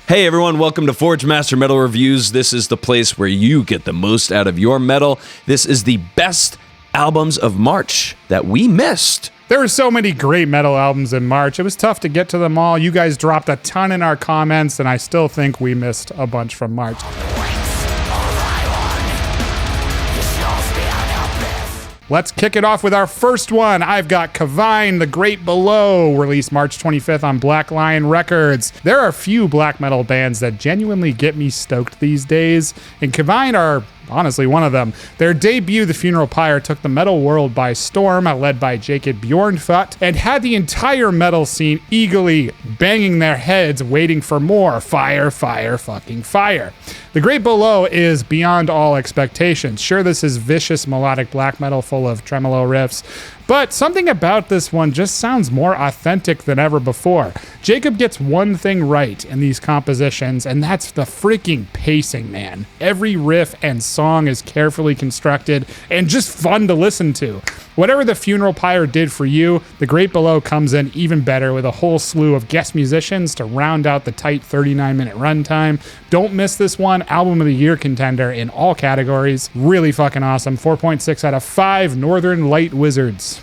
Hey everyone, welcome to Forgemaster Metal Reviews. This is the place where you get the most out of your metal. This is the best albums of March that we missed. There were so many great metal albums in March. It was tough to get to them all. You guys dropped a ton in our comments, and I still think we missed a bunch from March. Let's kick it off with our first one. I've got Kvaen, The Great Below, released March 25th on Black Lion Records. There are few black metal bands that genuinely get me stoked these days, and Kvaen are honestly one of them. Their debut, The Funeral Pyre, took the metal world by storm, led by Jacob Bjornfot, and had the entire metal scene eagerly banging their heads, waiting for more fire, fire, fucking fire. The Great Below is beyond all expectations. Sure, this is vicious melodic black metal full of tremolo riffs, but something about this one just sounds more authentic than ever before. Jacob gets one thing right in these compositions, and that's the freaking pacing, man. Every riff and song is carefully constructed and just fun to listen to. Whatever The Funeral Pyre did for you, The Great Below comes in even better with a whole slew of guest musicians to round out the tight 39-minute runtime. Don't miss this one. Album of the Year contender in all categories. Really fucking awesome. 4.6 out of 5 Northern Light Wizards.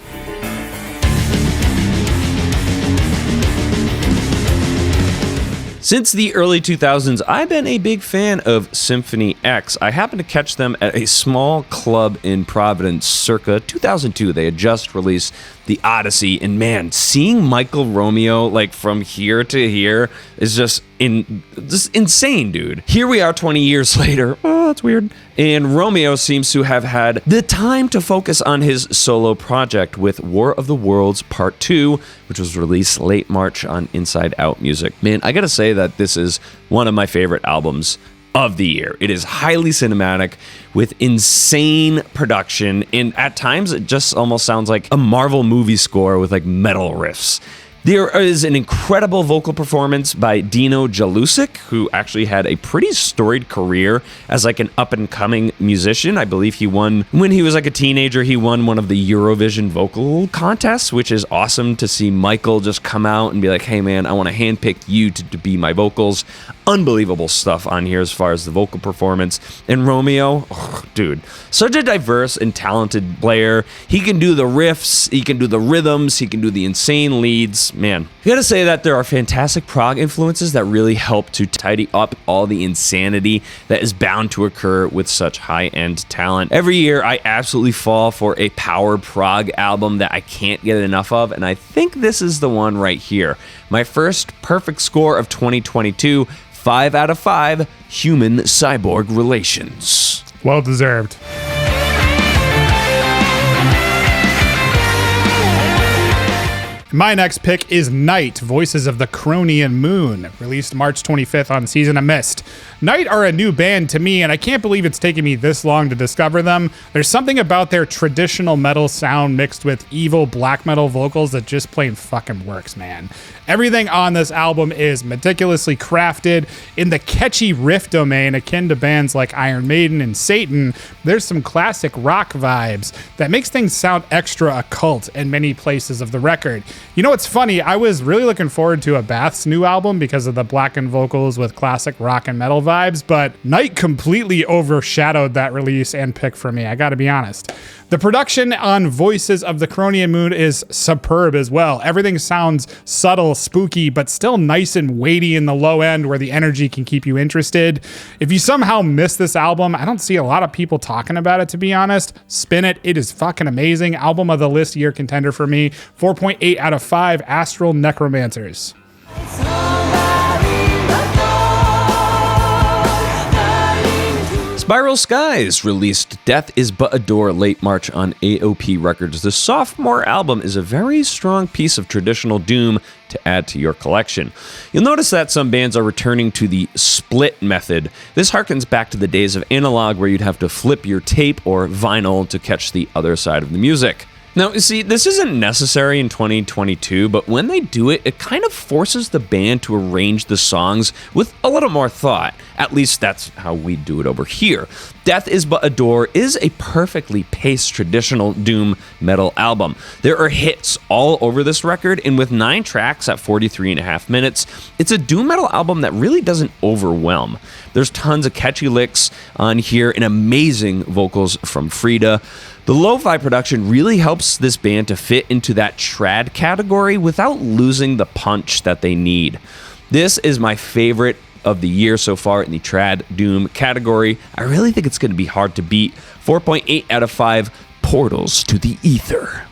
Since the early 2000s, I've been a big fan of Symphony X. I happened to catch them at a small club in Providence circa 2002. They had just released The Odyssey, and man, seeing Michael Romeo like from here to here is just insane, dude. Here we are 20 years later. Oh, that's weird. And Romeo seems to have had the time to focus on his solo project with War of the Worlds Part 2, which was released late March on Inside Out Music. Man, I gotta say that this is one of my favorite albums of the year. It is highly cinematic with insane production, and at times it just almost sounds like a Marvel movie score with like metal riffs. There is an incredible vocal performance by Dino Jalusic, who actually had a pretty storied career as like an up-and-coming musician. I believe he won, when he was like a teenager, he won one of the Eurovision vocal contests, which is awesome to see Michael just come out and be like, hey man, I want to handpick you to be my vocals. Unbelievable stuff on here as far as the vocal performance. And Romeo, dude, such a diverse and talented player. He can do the riffs, he can do the rhythms, he can do the insane leads. Man, I gotta say that there are fantastic prog influences that really help to tidy up all the insanity that is bound to occur with such high-end talent. Every year, I absolutely fall for a power prog album that I can't get enough of, and I think this is the one right here. My first perfect score of 2022, 5 out of 5, human-cyborg relations. Well deserved. My next pick is Nite, Voices of the Kronian Moon, released March 25th on Season of Mist. Nite are a new band to me, and I can't believe it's taken me this long to discover them. There's something about their traditional metal sound mixed with evil black metal vocals that just plain fucking works, man. Everything on this album is meticulously crafted in the catchy riff domain akin to bands like Iron Maiden and Satan. There's some classic rock vibes that makes things sound extra occult in many places of the record. You know what's funny? I was really looking forward to Abath's new album because of the blackened vocals with classic rock and metal vibes, but Nite completely overshadowed that release and pick for me, I gotta be honest. The production on Voices of the Kronian Moon is superb as well. Everything sounds subtle, spooky, but still nice and weighty in the low end where the energy can keep you interested. If you somehow miss this album, I don't see a lot of people talking about it, to be honest. Spin it. It is fucking amazing. Album of the list year contender for me. 4.8 out of 5 Astral Necromancers. Spiral Skies released Death Is But a Door late March on A&P Records. The sophomore album is a very strong piece of traditional doom to add to your collection. You'll notice that some bands are returning to the split method. This harkens back to the days of analog where you'd have to flip your tape or vinyl to catch the other side of the music. Now, you see, this isn't necessary in 2022, but when they do it, it kind of forces the band to arrange the songs with a little more thought. At least that's how we do it over here. Death Is But a Door is a perfectly paced traditional doom metal album. There are hits all over this record, and with 9 tracks at 43.5 minutes, it's a doom metal album that really doesn't overwhelm. There's tons of catchy licks on here and amazing vocals from Frida. The lo-fi production really helps this band to fit into that trad category without losing the punch that they need. This is my favorite of the year so far in the trad doom category. I really think it's going to be hard to beat. 4.8 out of 5 Portals to the Ether.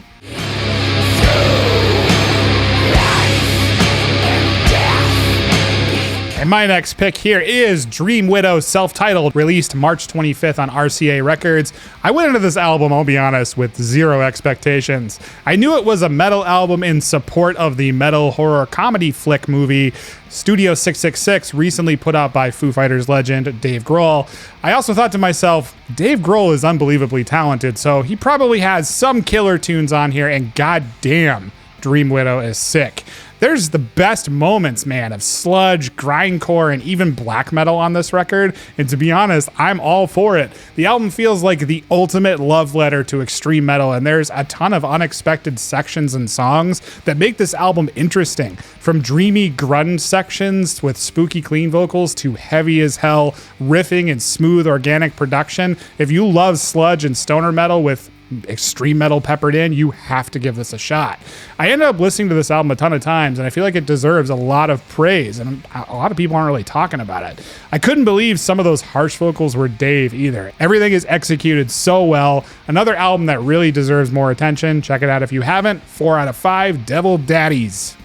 And my next pick here is Dream Widow, self-titled, released March 25th on RCA Records. I went into this album, I'll be honest, with zero expectations. I knew it was a metal album in support of the metal horror comedy flick movie Studio 666, recently put out by Foo Fighters legend Dave Grohl. I also thought to myself, Dave Grohl is unbelievably talented, so he probably has some killer tunes on here, and goddamn, Dream Widow is sick. There's the best moments, man, of sludge, grindcore, and even black metal on this record, and to be honest, I'm all for it. The album feels like the ultimate love letter to extreme metal, and there's a ton of unexpected sections and songs that make this album interesting. From dreamy grunge sections with spooky clean vocals to heavy as hell riffing and smooth organic production. If you love sludge and stoner metal with extreme metal peppered in, you have to give this a shot. I ended up listening to this album a ton of times, and I feel like it deserves a lot of praise, and a lot of people aren't really talking about it. I couldn't believe some of those harsh vocals were Dave either. Everything is executed so well. Another album that really deserves more attention. Check it out if you haven't. 4 out of 5, Devil Daddies.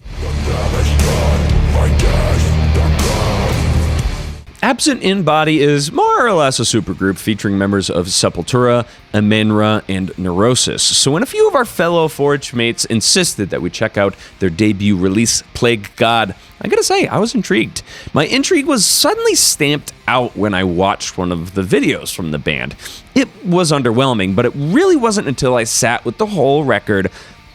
Absent in Body is more or less a supergroup featuring members of Sepultura, Amenra, and Neurosis. So when a few of our fellow Forgemates insisted that we check out their debut release, Plague God, I gotta say, I was intrigued. My intrigue was suddenly stamped out when I watched one of the videos from the band. It was underwhelming, but it really wasn't until I sat with the whole record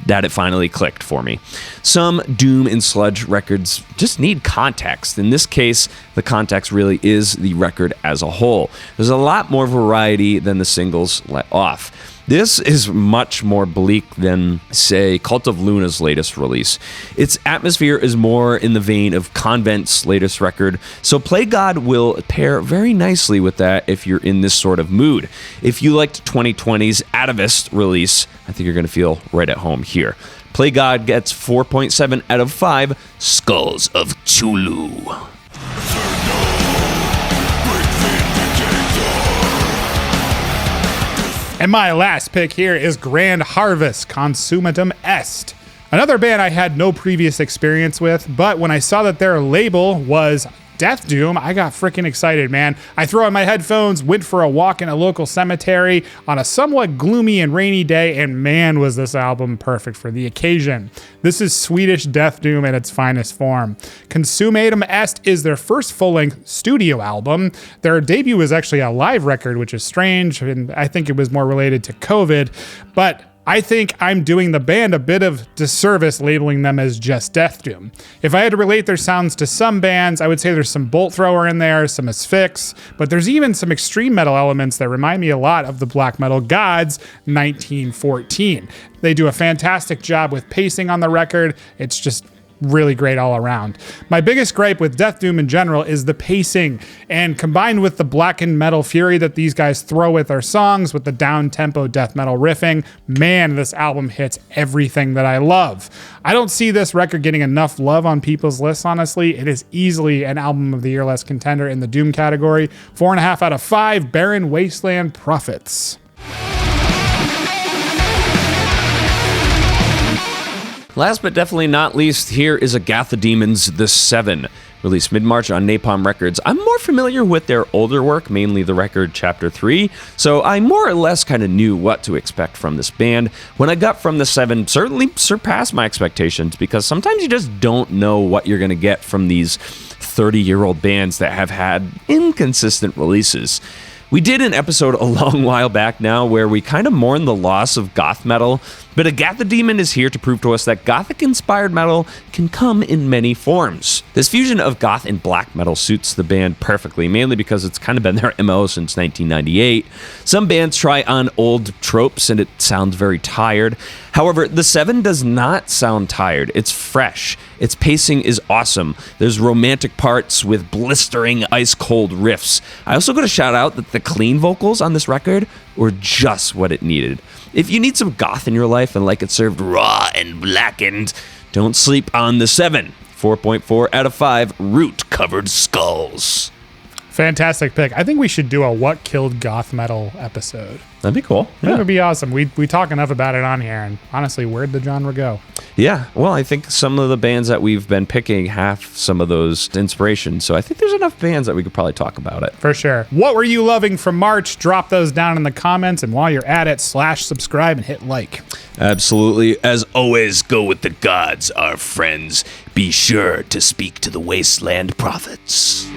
that it finally clicked for me. Some doom and sludge records just need context. In this case, the context really is the record as a whole. There's a lot more variety than the singles let off. This is much more bleak than, say, Cult of Luna's latest release. Its atmosphere is more in the vein of Convent's latest record, so Play God will pair very nicely with that if you're in this sort of mood. If you liked 2020's Atavist release, I think you're going to feel right at home here. Play God gets 4.7 out of 5 Skulls of Chulu. And my last pick here is Grand Harvest, Consummatum Est. Another band I had no previous experience with, but when I saw that their label was Death Doom, I got freaking excited, man. I threw on my headphones, went for a walk in a local cemetery on a somewhat gloomy and rainy day, and man, was this album perfect for the occasion. This is Swedish Death Doom in its finest form. Consummatum Est is their first full-length studio album. Their debut was actually a live record, which is strange, and I think it was more related to COVID, but I think I'm doing the band a bit of disservice labeling them as just Death Doom. If I had to relate their sounds to some bands, I would say there's some Bolt Thrower in there, some Asphyx, but there's even some extreme metal elements that remind me a lot of the black metal gods 1914. They do a fantastic job with pacing on the record. It's just really great all around. My biggest gripe with Death Doom in general is the pacing, and combined with the blackened metal fury that these guys throw with their songs, with the down-tempo death metal riffing, man, this album hits everything that I love. I don't see this record getting enough love on people's lists, honestly. It is easily an album of the year-less contender in the Doom category. 4.5 out of 5, Barren Wasteland Prophets. Last but definitely not least, here is Agathodaimon's The Seven, released mid-March on Napalm Records. I'm more familiar with their older work, mainly the record Chapter 3, so I more or less kind of knew what to expect from this band. When I got from The Seven, certainly surpassed my expectations, because sometimes you just don't know what you're going to get from these 30-year-old bands that have had inconsistent releases. We did an episode a long while back now where we kind of mourned the loss of goth metal, But Agathodaimon is here to prove to us that Gothic-inspired metal can come in many forms. This fusion of goth and black metal suits the band perfectly, mainly because it's kind of been their MO since 1998. Some bands try on old tropes and it sounds very tired. However, the 7 does not sound tired. It's fresh. Its pacing is awesome. There's romantic parts with blistering ice-cold riffs. I also got to shout out that the clean vocals on this record were just what it needed. If you need some goth in your life and like it served raw and blackened, don't sleep on the 7. 4.4 out of 5 root-covered skulls. Fantastic pick. I think we should do a What Killed Goth Metal episode. That'd be cool. That would be awesome. We talk enough about it on here, and honestly, where'd the genre go? Yeah, well, I think some of the bands that we've been picking have some of those inspirations, so I think there's enough bands that we could probably talk about it. For sure. What were you loving from March? Drop those down in the comments, and while you're at it, /subscribe and hit like. Absolutely. As always, go with the gods, our friends. Be sure to speak to the Wasteland Prophets.